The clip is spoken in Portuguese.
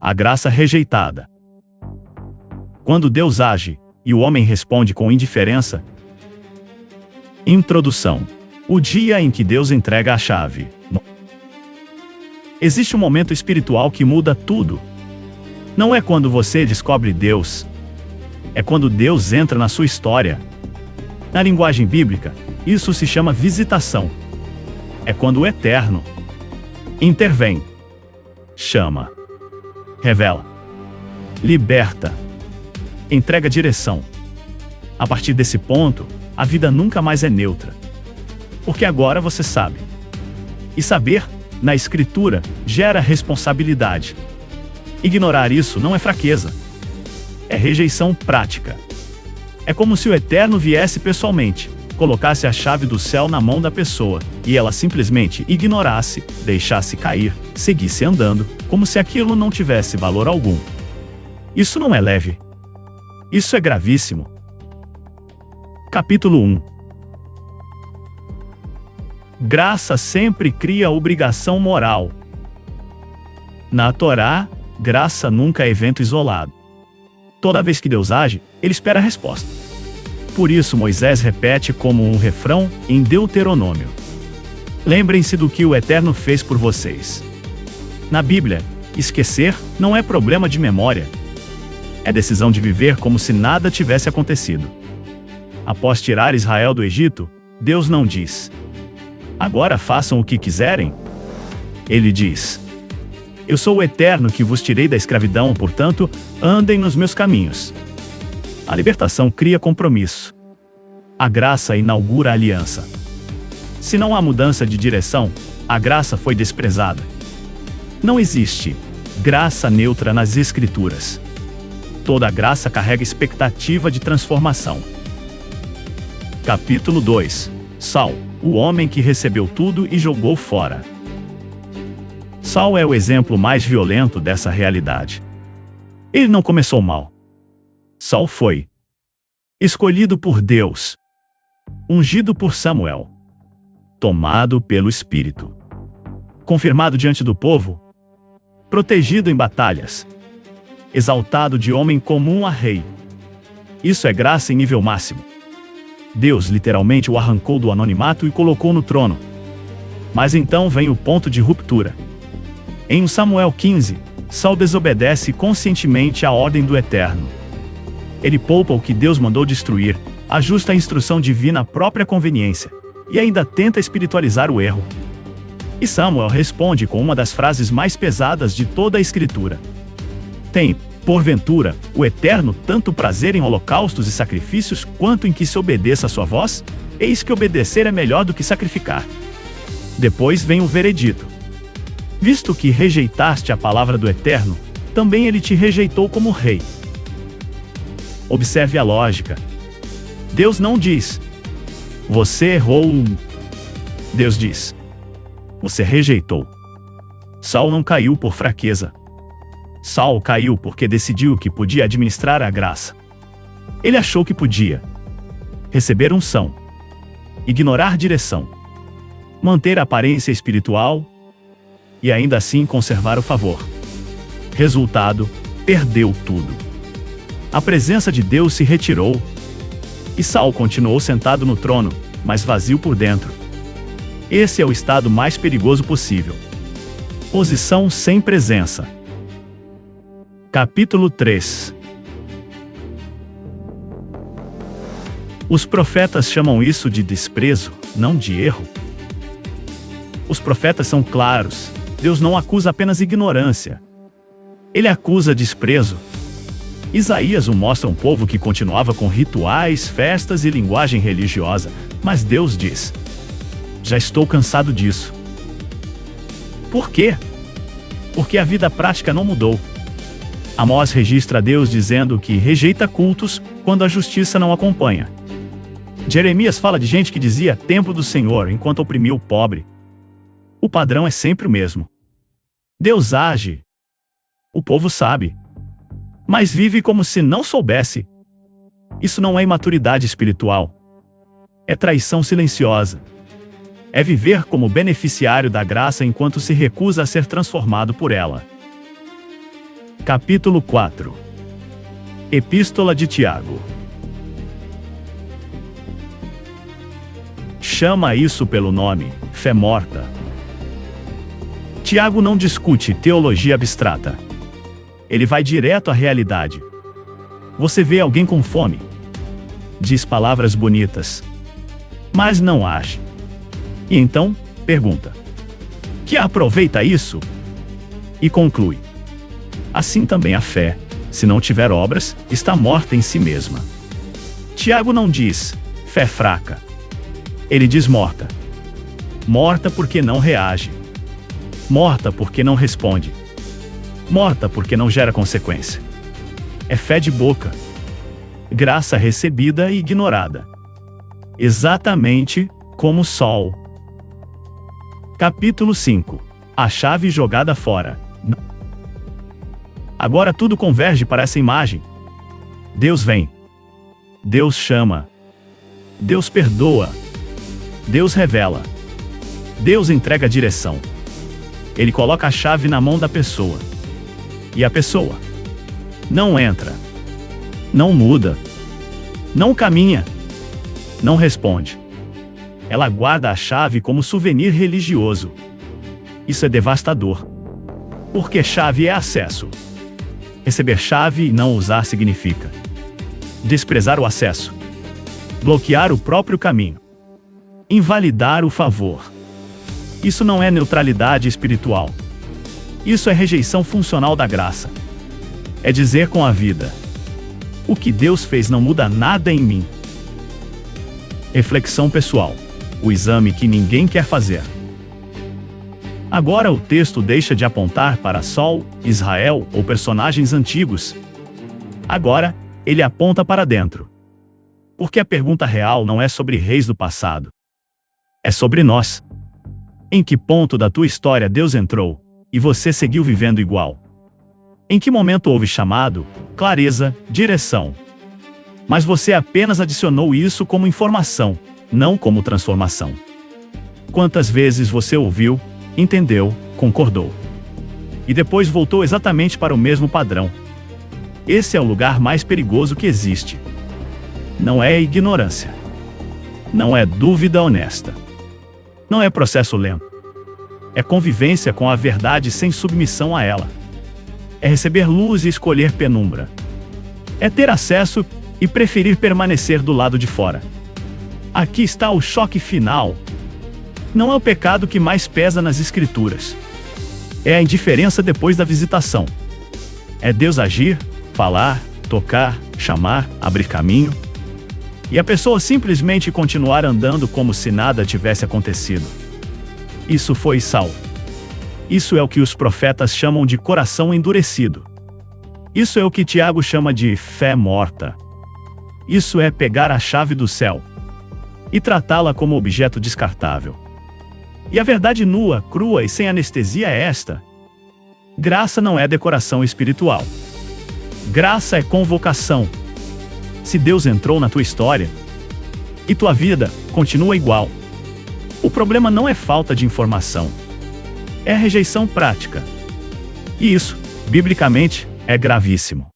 A graça rejeitada. Quando Deus age, e o homem responde com indiferença. Introdução. O dia em que Deus entrega a chave. Existe um momento espiritual que muda tudo. Não é quando você descobre Deus. É quando Deus entra na sua história. Na linguagem bíblica, isso se chama visitação. É quando o Eterno intervém, chama, revela, liberta, entrega direção. A partir desse ponto, a vida nunca mais é neutra. Porque agora você sabe. E saber, na Escritura, gera responsabilidade. Ignorar isso não é fraqueza. É rejeição prática. É como se o Eterno viesse pessoalmente, colocasse a chave do céu na mão da pessoa, e ela simplesmente ignorasse, deixasse cair, seguisse andando, como se aquilo não tivesse valor algum. Isso não é leve. Isso é gravíssimo. Capítulo 1. Graça sempre cria obrigação moral. Na Torá, graça nunca é evento isolado. Toda vez que Deus age, ele espera a resposta. Por isso Moisés repete como um refrão em Deuteronômio: lembrem-se do que o Eterno fez por vocês. Na Bíblia, esquecer não é problema de memória. É decisão de viver como se nada tivesse acontecido. Após tirar Israel do Egito, Deus não diz: agora façam o que quiserem. Ele diz: eu sou o Eterno que vos tirei da escravidão, portanto, andem nos meus caminhos. A libertação cria compromisso. A graça inaugura a aliança. Se não há mudança de direção, a graça foi desprezada. Não existe graça neutra nas Escrituras. Toda graça carrega expectativa de transformação. Capítulo 2. Saul, o homem que recebeu tudo e jogou fora. Saul é o exemplo mais violento dessa realidade. Ele não começou mal. Saul foi escolhido por Deus, ungido por Samuel, tomado pelo Espírito, confirmado diante do povo, protegido em batalhas, exaltado de homem comum a rei. Isso é graça em nível máximo. Deus literalmente o arrancou do anonimato e colocou no trono. Mas então vem o ponto de ruptura. Em Samuel 15, Saul desobedece conscientemente à ordem do Eterno. Ele poupa o que Deus mandou destruir, ajusta a instrução divina à própria conveniência, e ainda tenta espiritualizar o erro. E Samuel responde com uma das frases mais pesadas de toda a Escritura: tem, porventura, o Eterno tanto prazer em holocaustos e sacrifícios, quanto em que se obedeça a sua voz? Eis que obedecer é melhor do que sacrificar. Depois vem o veredito: visto que rejeitaste a palavra do Eterno, também ele te rejeitou como rei. Observe a lógica. Deus não diz: você errou. Deus diz: você rejeitou. Saul não caiu por fraqueza. Saul caiu porque decidiu que podia administrar a graça. Ele achou que podia receber unção, ignorar direção, manter a aparência espiritual e ainda assim conservar o favor. Resultado: perdeu tudo. A presença de Deus se retirou. E Saul continuou sentado no trono, mas vazio por dentro. Esse é o estado mais perigoso possível. Posição sem presença. Capítulo 3. Os profetas chamam isso de desprezo, não de erro. Os profetas são claros. Deus não acusa apenas ignorância. Ele acusa desprezo. Isaías mostra um povo que continuava com rituais, festas e linguagem religiosa, mas Deus diz: já estou cansado disso. Por quê? Porque a vida prática não mudou. Amós registra Deus dizendo que rejeita cultos quando a justiça não acompanha. Jeremias fala de gente que dizia templo do Senhor enquanto oprimia o pobre. O padrão é sempre o mesmo. Deus age. O povo sabe, mas vive como se não soubesse. Isso não é imaturidade espiritual. É traição silenciosa. É viver como beneficiário da graça enquanto se recusa a ser transformado por ela. Capítulo 4. Epístola de Tiago. Chama isso pelo nome, fé morta. Tiago não discute teologia abstrata. Ele vai direto à realidade. Você vê alguém com fome, diz palavras bonitas, mas não age. E então, pergunta: que aproveita isso? E conclui: assim também a fé, se não tiver obras, está morta em si mesma. Tiago não diz fé fraca. Ele diz morta. Morta porque não reage. Morta porque não responde. Morta porque não gera consequência. É fé de boca. Graça recebida e ignorada. Exatamente como o sol. Capítulo 5. A chave jogada fora. Agora tudo converge para essa imagem. Deus vem. Deus chama. Deus perdoa. Deus revela. Deus entrega a direção. Ele coloca a chave na mão da pessoa. E a pessoa não entra, não muda, não caminha, não responde. Ela guarda a chave como souvenir religioso. Isso é devastador. Porque chave é acesso. Receber chave e não usar significa desprezar o acesso, bloquear o próprio caminho, invalidar o favor. Isso não é neutralidade espiritual. Isso é rejeição funcional da graça. É dizer com a vida: o que Deus fez não muda nada em mim. Reflexão pessoal. O exame que ninguém quer fazer. Agora o texto deixa de apontar para Saul, Israel ou personagens antigos. Agora, ele aponta para dentro. Porque a pergunta real não é sobre reis do passado. É sobre nós. Em que ponto da tua história Deus entrou, e você seguiu vivendo igual? Em que momento houve chamado, clareza, direção? Mas você apenas adicionou isso como informação, não como transformação. Quantas vezes você ouviu, entendeu, concordou? E depois voltou exatamente para o mesmo padrão. Esse é o lugar mais perigoso que existe. Não é ignorância. Não é dúvida honesta. Não é processo lento. É convivência com a verdade sem submissão a ela. É receber luz e escolher penumbra. É ter acesso e preferir permanecer do lado de fora. Aqui está o choque final. Não é o pecado que mais pesa nas Escrituras. É a indiferença depois da visitação. É Deus agir, falar, tocar, chamar, abrir caminho. E a pessoa simplesmente continuar andando como se nada tivesse acontecido. Isso foi Saul. Isso é o que os profetas chamam de coração endurecido. Isso é o que Tiago chama de fé morta. Isso é pegar a chave do céu e tratá-la como objeto descartável. E a verdade nua, crua e sem anestesia é esta: graça não é decoração espiritual. Graça é convocação. Se Deus entrou na tua história e tua vida continua igual, o problema não é falta de informação, é rejeição prática. E isso, biblicamente, é gravíssimo.